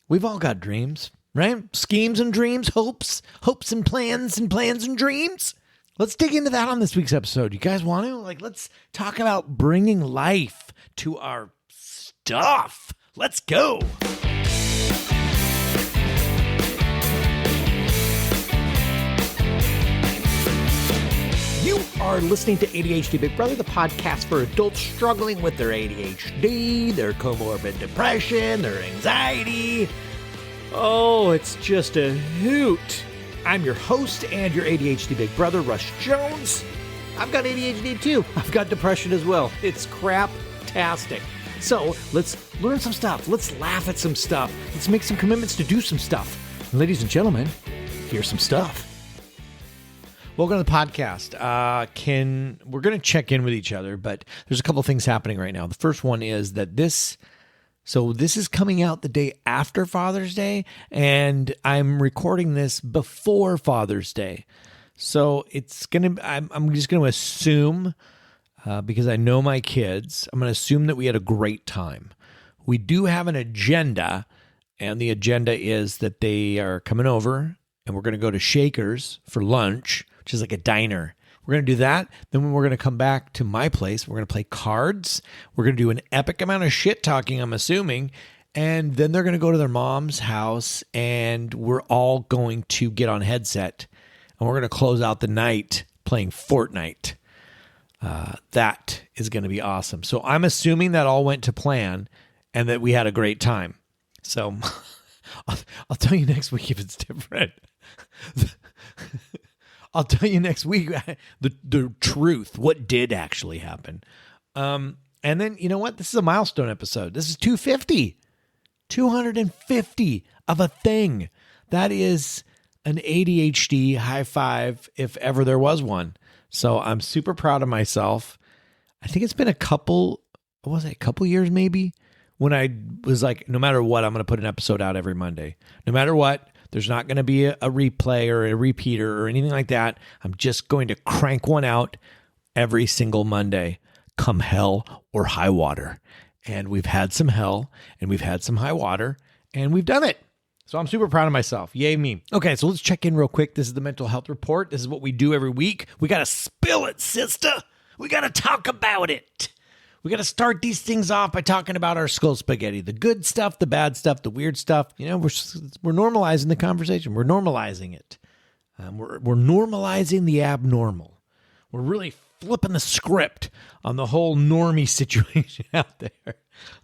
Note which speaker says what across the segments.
Speaker 1: We've all got dreams, right? Schemes and dreams, hopes and plans and dreams. Let's dig into that on this week's episode. You guys want to? Let's talk about bringing life to our stuff. Let's go. You are listening to ADHD Big Brother, the podcast for adults struggling with their ADHD, their comorbid depression, their anxiety. Oh, it's just a hoot. I'm your host and your ADHD Big Brother, Russ Jones. I've got ADHD too. I've got depression as well. It's crap-tastic. So let's learn some stuff. Let's laugh at some stuff. Let's make some commitments to do some stuff. And ladies and gentlemen, here's some stuff. Welcome to the podcast. We're going to check in with each other, but there's a couple things happening right now. The first one is that this is coming out the day after Father's Day, and I'm recording this before Father's Day. So I'm just going to assume, because I know my kids, I'm going to assume that we had a great time. We do have an agenda, and the agenda is that they are coming over, and we're going to go to Shaker's for lunch, which is like a diner. We're going to do that. Then we're going to come back to my place. We're going to play cards. We're going to do an epic amount of shit talking, I'm assuming. And then they're going to go to their mom's house, and we're all going to get on headset. And we're going to close out the night playing Fortnite. That is going to be awesome. So I'm assuming that all went to plan and that we had a great time. So I'll tell you next week if it's different. I'll tell you next week the truth, what did actually happen. And then, you know what? This is a milestone episode. This is 250 of a thing. That is an ADHD high five if ever there was one. So I'm super proud of myself. I think it's been a couple years maybe, when I was like, no matter what, I'm going to put an episode out every Monday. No matter what. There's not going to be a replay or a repeater or anything like that. I'm just going to crank one out every single Monday, come hell or high water. And we've had some hell and we've had some high water and we've done it. So I'm super proud of myself. Yay me. Okay, so let's check in real quick. This is the mental health report. This is what we do every week. We got to spill it, sister. We got to talk about it. We got to start these things off by talking about our skull spaghetti, the good stuff, the bad stuff, the weird stuff. You know, we're normalizing the conversation. We're normalizing it. We're normalizing the abnormal. We're really flipping the script on the whole normie situation out there.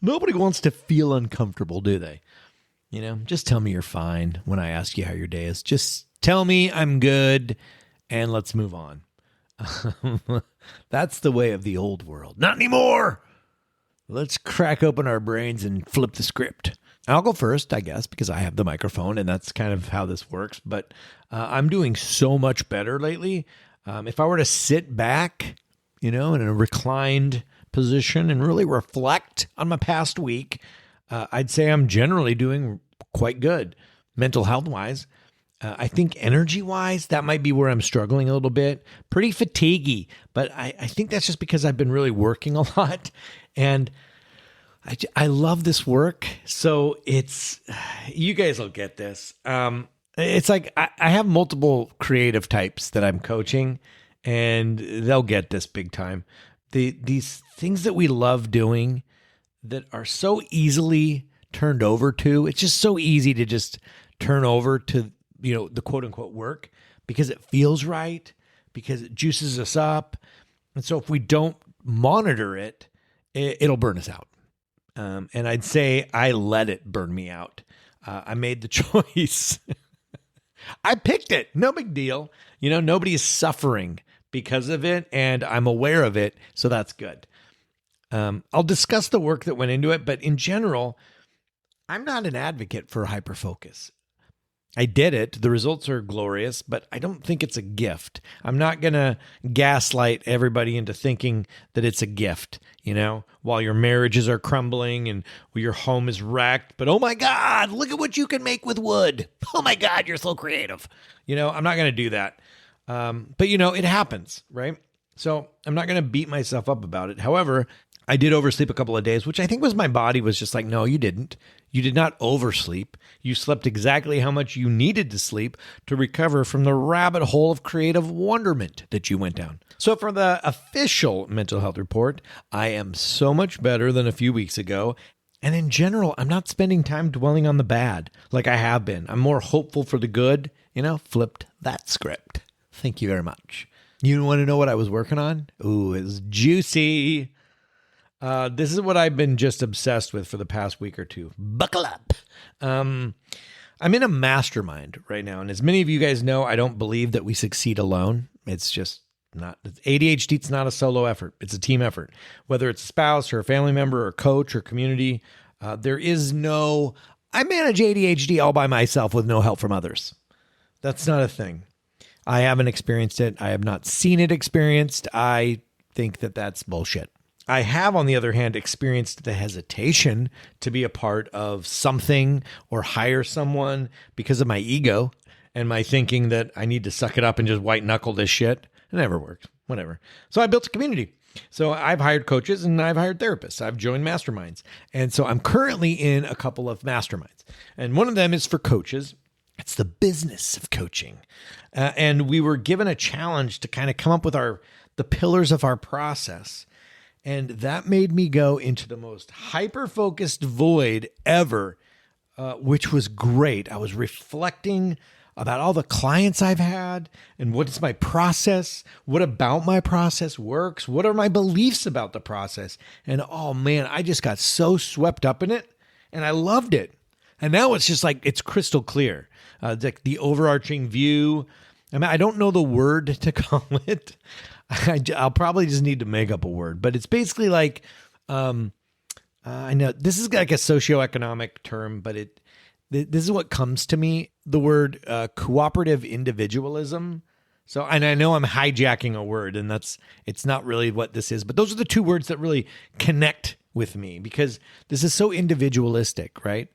Speaker 1: Nobody wants to feel uncomfortable, do they? You know, just tell me you're fine when I ask you how your day is. Just tell me I'm good and let's move on. That's the way of the old world. Not anymore. Let's crack open our brains and flip the script. I'll go first, I guess, because I have the microphone and that's kind of how this works. But I'm doing so much better lately. If I were to sit back, you know, in a reclined position and really reflect on my past week, I'd say I'm generally doing quite good mental health wise. I think energy-wise, that might be where I'm struggling a little bit. Pretty fatiguey, but I think that's just because I've been really working a lot, and I love this work. So you guys will get this. It's like I have multiple creative types that I'm coaching, and they'll get this big time. These things that we love doing that are so easily turned over to, it's just so easy to just turn over to, you know, the quote unquote work because it feels right, because it juices us up. And so if we don't monitor it, it'll burn us out. And I'd say I let it burn me out. I made the choice. I picked it. No big deal. You know, nobody is suffering because of it, and I'm aware of it. So that's good. I'll discuss the work that went into it, but in general, I'm not an advocate for hyperfocus. I did it. The results are glorious, but I don't think it's a gift. I'm not going to gaslight everybody into thinking that it's a gift, you know, while your marriages are crumbling and your home is wrecked. But oh my God, look at what you can make with wood. Oh my God, you're so creative. You know, I'm not going to do that. But, you know, it happens, right? So I'm not going to beat myself up about it. However, I did oversleep a couple of days, which I think was my body was just like, no, you didn't. You did not oversleep. You slept exactly how much you needed to sleep to recover from the rabbit hole of creative wonderment that you went down. So for the official mental health report, I am so much better than a few weeks ago. And in general, I'm not spending time dwelling on the bad like I have been. I'm more hopeful for the good. Flipped that script. Thank you very much. You want to know what I was working on? Ooh, it was juicy. This is what I've been just obsessed with for the past week or two. Buckle up. I'm in a mastermind right now. And as many of you guys know, I don't believe that we succeed alone. It's just not ADHD. It's not a solo effort. It's a team effort. Whether it's a spouse or a family member or a coach or community, there is no, I manage ADHD all by myself with no help from others. That's not a thing. I haven't experienced it. I have not seen it experienced. I think that that's bullshit. I have, on the other hand, experienced the hesitation to be a part of something or hire someone because of my ego and my thinking that I need to suck it up and just white knuckle this shit. It never works. Whatever. So I built a community. So I've hired coaches and I've hired therapists. I've joined masterminds. And so I'm currently in a couple of masterminds. And one of them is for coaches. It's the business of coaching. And we were given a challenge to kind of come up with the pillars of our process. And that made me go into the most hyper-focused void ever, which was great. I was reflecting about all the clients I've had and what is my process, what about my process works, what are my beliefs about the process. And oh man, I just got so swept up in it and I loved it. And now it's just like, it's crystal clear. Like the overarching view. I mean, I don't know the word to call it. I'll probably just need to make up a word, but it's basically like, I know this is like a socioeconomic term, but this is what comes to me, the word cooperative individualism. So, and I know I'm hijacking a word and it's not really what this is, but those are the two words that really connect with me because this is so individualistic, right?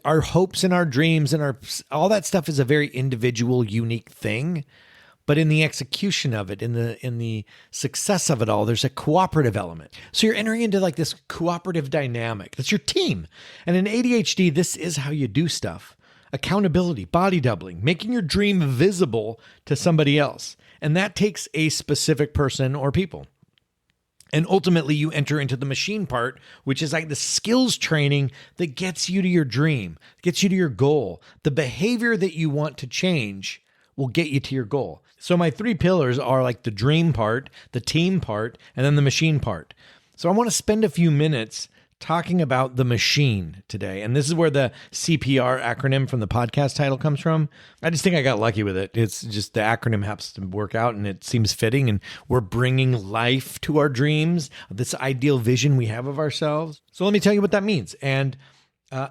Speaker 1: Our hopes and our dreams and all that stuff is a very individual, unique thing. But in the execution of it, in the success of it all, there's a cooperative element. So you're entering into like this cooperative dynamic. That's your team. And in ADHD, this is how you do stuff. Accountability, body doubling, making your dream visible to somebody else. And that takes a specific person or people. And ultimately, you enter into the machine part, which is like the skills training that gets you to your dream, gets you to your goal. The behavior that you want to change will get you to your goal. So my three pillars are like the dream part, the team part, and then the machine part. So I want to spend a few minutes talking about the machine today. And this is where the CPR acronym from the podcast title comes from. I just think I got lucky with it. It's just the acronym happens to work out and it seems fitting. And we're bringing life to our dreams, this ideal vision we have of ourselves. So let me tell you what that means. And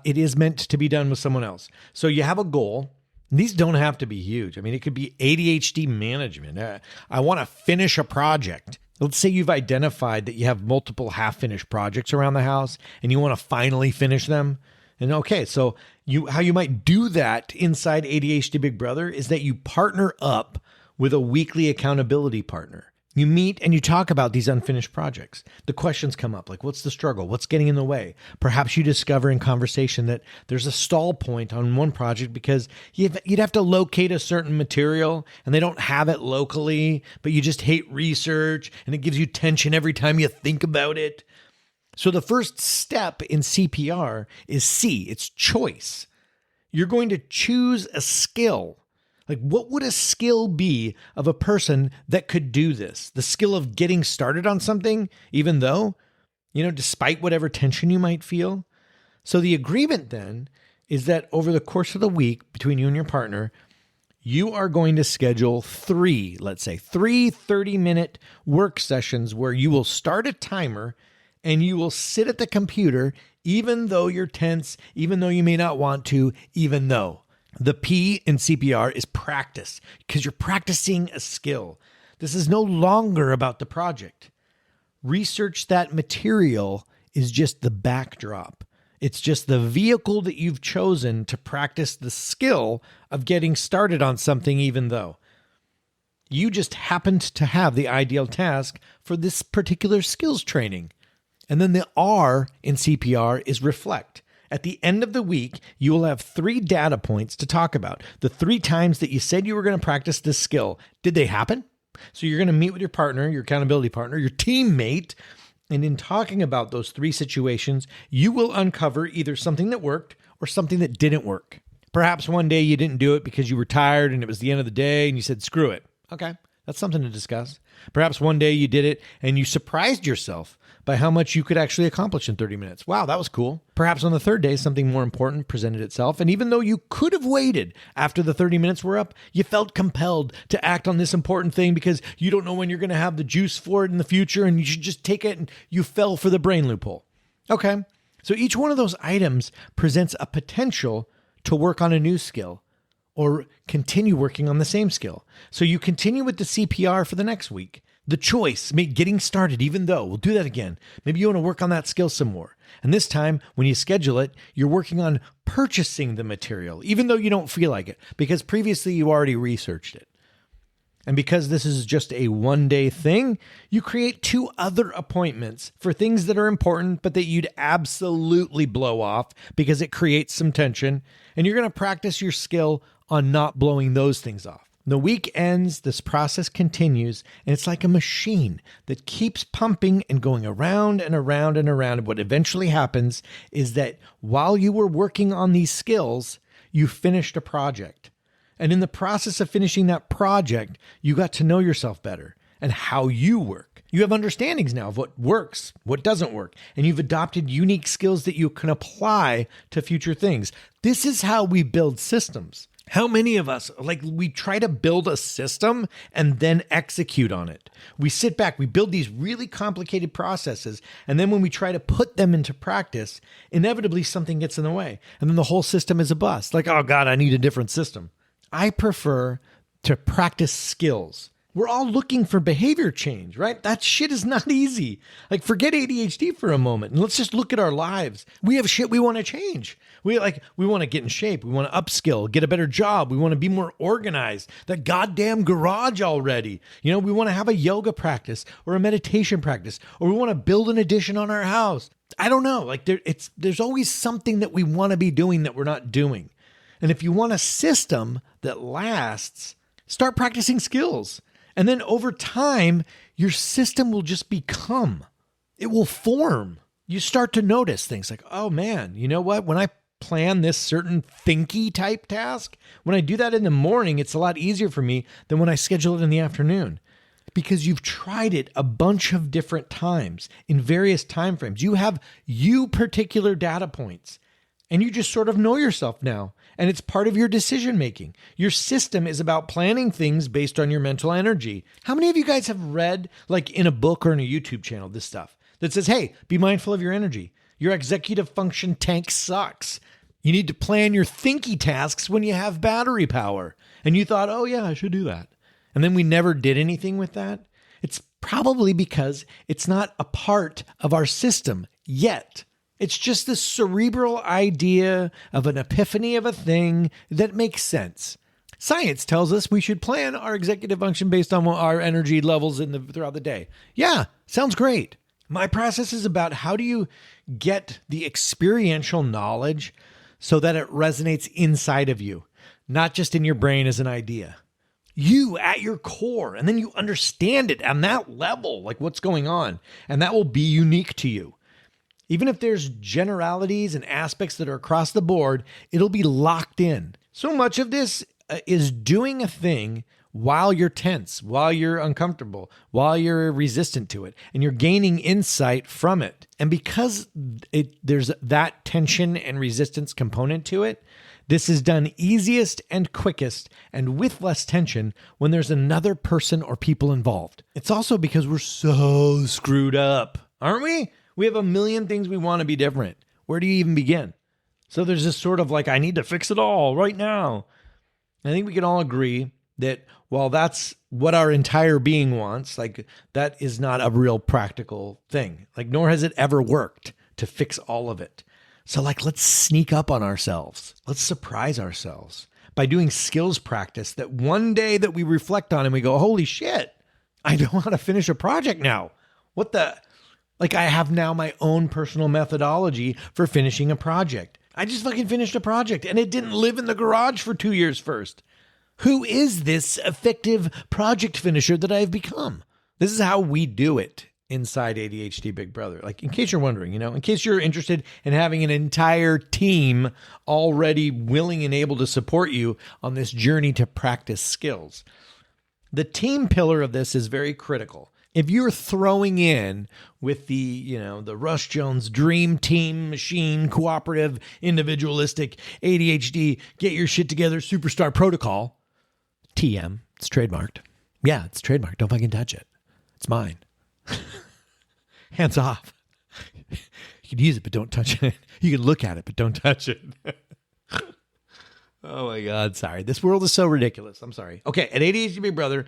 Speaker 1: it is meant to be done with someone else. So you have a goal. These don't have to be huge. I mean, it could be ADHD management. I want to finish a project. Let's say you've identified that you have multiple half-finished projects around the house and you want to finally finish them. And okay, so how you might do that inside ADHD Big Brother is that you partner up with a weekly accountability partner. You meet and you talk about these unfinished projects. The questions come up like, what's the struggle? What's getting in the way? Perhaps you discover in conversation that there's a stall point on one project because you'd have to locate a certain material and they don't have it locally, but you just hate research and it gives you tension every time you think about it. So the first step in CPR is C, it's choice. You're going to choose a skill. Like, what would a skill be of a person that could do this? The skill of getting started on something, even though, despite whatever tension you might feel. So the agreement then is that over the course of the week between you and your partner, you are going to schedule three 30-minute work sessions where you will start a timer and you will sit at the computer, even though you're tense, even though you may not want to, even though. The P in CPR is practice because you're practicing a skill. This is no longer about the project. Research that material is just the backdrop. It's just the vehicle that you've chosen to practice the skill of getting started on something, even though. You just happened to have the ideal task for this particular skills training. And then the R in CPR is reflect. At the end of the week, you will have 3 data points to talk about. The 3 times that you said you were going to practice this skill. Did they happen? So you're going to meet with your partner, your accountability partner, your teammate, and in talking about those 3 situations, you will uncover either something that worked or something that didn't work. Perhaps one day you didn't do it because you were tired and it was the end of the day and you said, screw it. Okay, that's something to discuss. Perhaps one day you did it and you surprised yourself by how much you could actually accomplish in 30 minutes. Wow, that was cool. Perhaps on the 3rd day, something more important presented itself. And even though you could have waited after the 30 minutes were up, you felt compelled to act on this important thing because you don't know when you're going to have the juice for it in the future and you should just take it, and you fell for the brain loophole. Okay, so each one of those items presents a potential to work on a new skill or continue working on the same skill. So you continue with the CPR for the next week. The choice, getting started, even though, we'll do that again. Maybe you want to work on that skill some more. And this time, when you schedule it, you're working on purchasing the material, even though you don't feel like it, because previously you already researched it. And because this is just a one-day thing, you create 2 other appointments for things that are important, but that you'd absolutely blow off because it creates some tension. And you're going to practice your skill on not blowing those things off. The week ends, this process continues, and it's like a machine that keeps pumping and going around and around and around. And what eventually happens is that while you were working on these skills, you finished a project. And in the process of finishing that project, you got to know yourself better and how you work. You have understandings now of what works, what doesn't work, and you've adopted unique skills that you can apply to future things. This is how we build systems. How many of us, we try to build a system and then execute on it? We sit back, we build these really complicated processes, and then when we try to put them into practice, inevitably something gets in the way, and then the whole system is a bust. Oh God, I need a different system. I prefer to practice skills. We're all looking for behavior change, right? That shit is not easy. Forget ADHD for a moment and let's just look at our lives. We have shit we want to change. We want to get in shape. We want to upskill, get a better job. We want to be more organized. That goddamn garage already. We want to have a yoga practice or a meditation practice, or we want to build an addition on our house. I don't know. There's always something that we want to be doing that we're not doing. And if you want a system that lasts, start practicing skills. And then over time, your system will just become. It will form. You start to notice things like, oh man, you know what? When I plan this certain thinky type task, when I do that in the morning, it's a lot easier for me than when I schedule it in the afternoon. Because you've tried it a bunch of different times in various time frames. You have particular data points. And you just sort of know yourself now. And it's part of your decision making. Your system is about planning things based on your mental energy. How many of you guys have read, in a book or in a YouTube channel, this stuff that says, hey, be mindful of your energy. Your executive function tank sucks. You need to plan your thinky tasks when you have battery power. And you thought, oh yeah, I should do that. And then we never did anything with that. It's probably because it's not a part of our system yet. It's just this cerebral idea of an epiphany of a thing that makes sense. Science tells us we should plan our executive function based on our energy levels throughout the day. Yeah, sounds great. My process is about how do you get the experiential knowledge so that it resonates inside of you, not just in your brain as an idea. You at your core, and then you understand it on that level, what's going on, and that will be unique to you. Even if there's generalities and aspects that are across the board, it'll be locked in. So much of this is doing a thing while you're tense, while you're uncomfortable, while you're resistant to it, and you're gaining insight from it. And because there's that tension and resistance component to it, this is done easiest and quickest and with less tension when there's another person or people involved. It's also because we're so screwed up, aren't we? We have a million things we want to be different. Where do you even begin? So there's this sort of I need to fix it all right now. I think we can all agree that while that's what our entire being wants, that is not a real practical thing. Nor has it ever worked to fix all of it. So let's sneak up on ourselves. Let's surprise ourselves by doing skills practice that one day that we reflect on and we go, holy shit, I know how to finish a project now. What the? Like I have now my own personal methodology for finishing a project. I just fucking finished a project and it didn't live in the garage for 2 years first. Who is this effective project finisher that I've become? This is how we do it inside ADHD Big Brother. Like, in case you're wondering, in case you're interested in having an entire team already willing and able to support you on this journey to practice skills. The team pillar of this is very critical. If you're throwing in with the Rush Jones dream team machine, cooperative, individualistic, ADHD, get your shit together, superstar protocol, TM, it's trademarked. Yeah, it's trademarked. Don't fucking touch it. It's mine. Hands off. You can use it, but don't touch it. You can look at it, but don't touch it. Oh my God, sorry. This world is so ridiculous. I'm sorry. Okay, at ADHD Big Brother,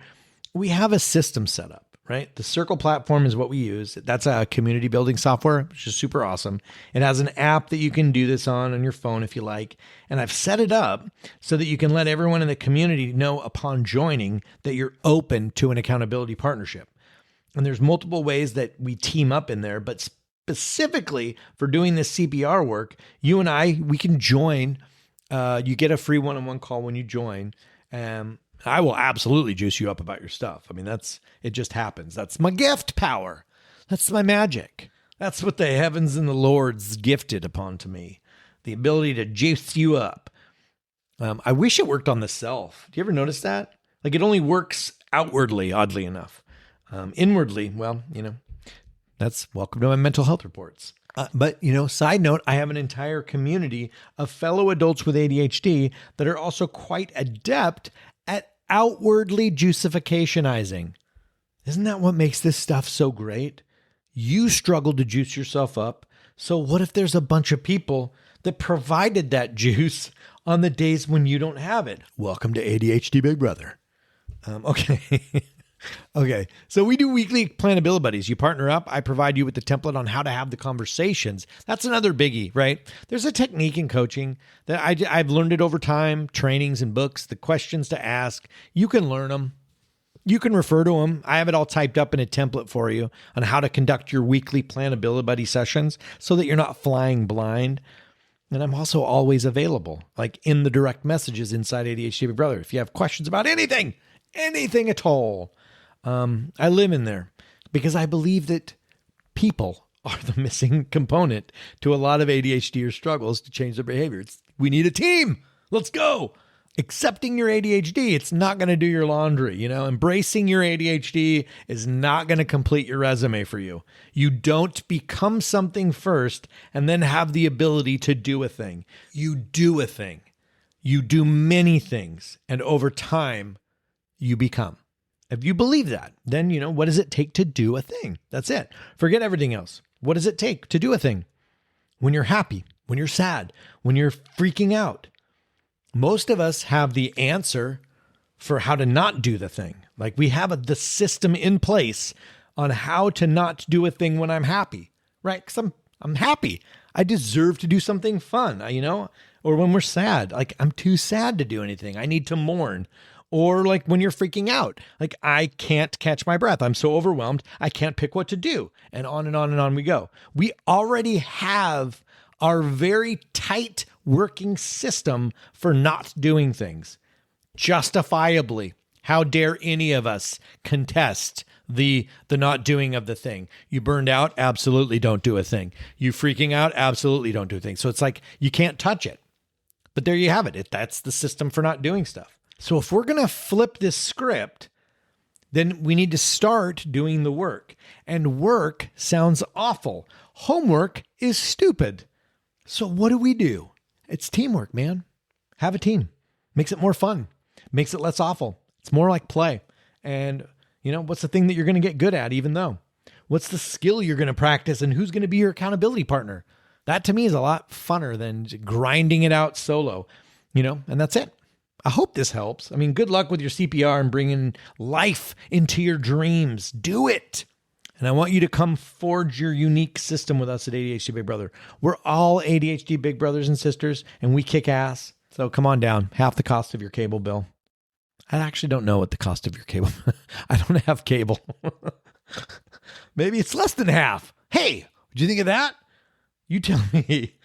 Speaker 1: we have a system set up. Right? The Circle platform is what we use. That's a community building software, which is super awesome. It has an app that you can do this on your phone if you like. And I've set it up so that you can let everyone in the community know upon joining that you're open to an accountability partnership. And there's multiple ways that we team up in there, but specifically for doing this CPR work, you and I, we can join. You get a free one-on-one call when you join. I will absolutely juice you up about your stuff. I mean, it just happens. That's my gift power. That's my magic. That's what the heavens and the Lords gifted upon to me. The ability to juice you up. I wish it worked on the self. Do you ever notice that? Like it only works outwardly, oddly enough. Inwardly, well, that's welcome to my mental health reports. But, side note, I have an entire community of fellow adults with ADHD that are also quite adept at outwardly juicificationizing. Isn't that what makes this stuff so great? You struggle to juice yourself up. So what if there's a bunch of people that provided that juice on the days when you don't have it? Welcome to ADHD Big Brother. Okay. Okay. So we do weekly planability buddies. You partner up. I provide you with the template on how to have the conversations. That's another biggie, right? There's a technique in coaching that I've learned it over time, trainings and books, the questions to ask. You can learn them. You can refer to them. I have it all typed up in a template for you on how to conduct your weekly planability buddy sessions so that you're not flying blind. And I'm also always available, like in the direct messages inside ADHD Big Brother. If you have questions about anything at all, I live in there because I believe that people are the missing component to a lot of ADHDers struggles to change their behavior. We need a team. Let's go. Accepting your ADHD, it's not going to do your laundry. Embracing your ADHD is not going to complete your resume for you. You don't become something first and then have the ability to do a thing. You do a thing. You do many things. And over time, you become. If you believe that, then, what does it take to do a thing? That's it. Forget everything else. What does it take to do a thing? When you're happy, when you're sad, when you're freaking out. Most of us have the answer for how to not do the thing. Like we have the system in place on how to not do a thing when I'm happy, right? Because I'm happy. I deserve to do something fun, or when we're sad, like I'm too sad to do anything. I need to mourn. Or like when you're freaking out, like I can't catch my breath. I'm so overwhelmed. I can't pick what to do. And on and on and on we go. We already have our very tight working system for not doing things justifiably. How dare any of us contest the not doing of the thing? You burned out? Absolutely don't do a thing. You freaking out? Absolutely don't do a thing. So it's like you can't touch it. But there you have it. That's the system for not doing stuff. So if we're going to flip this script, then we need to start doing the work. And work sounds awful. Homework is stupid. So what do? It's teamwork, man. Have a team. Makes it more fun. Makes it less awful. It's more like play. And, what's the thing that you're going to get good at even though? What's the skill you're going to practice and who's going to be your accountability partner? That to me is a lot funner than grinding it out solo, and that's it. I hope this helps. I mean, good luck with your CPR and bringing life into your dreams. Do it. And I want you to come forge your unique system with us at ADHD Big Brother. We're all ADHD Big Brothers and sisters, and we kick ass. So come on down. Half the cost of your cable bill. I actually don't know what the cost of your cable. I don't have cable. Maybe it's less than half. Hey, what do you think of that? You tell me.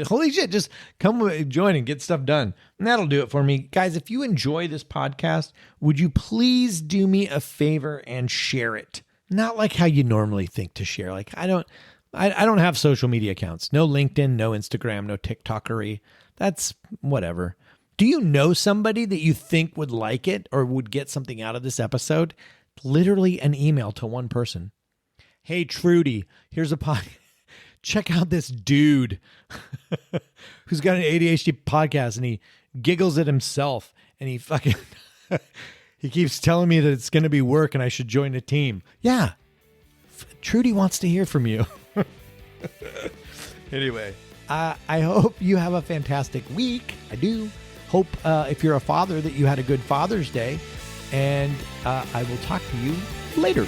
Speaker 1: Holy shit, just come join and get stuff done. And that'll do it for me. Guys, if you enjoy this podcast, would you please do me a favor and share it? Not like how you normally think to share. Like I don't have social media accounts. No LinkedIn, no Instagram, no TikTokery. That's whatever. Do you know somebody that you think would like it or would get something out of this episode? Literally an email to one person. Hey, Trudy, here's a podcast. Check out this dude who's got an ADHD podcast and he giggles at himself and he fucking, he keeps telling me that it's going to be work and I should join a team. Yeah. Trudy wants to hear from you. Anyway, I hope you have a fantastic week. I do. Hope if you're a father that you had a good Father's Day. And I will talk to you later.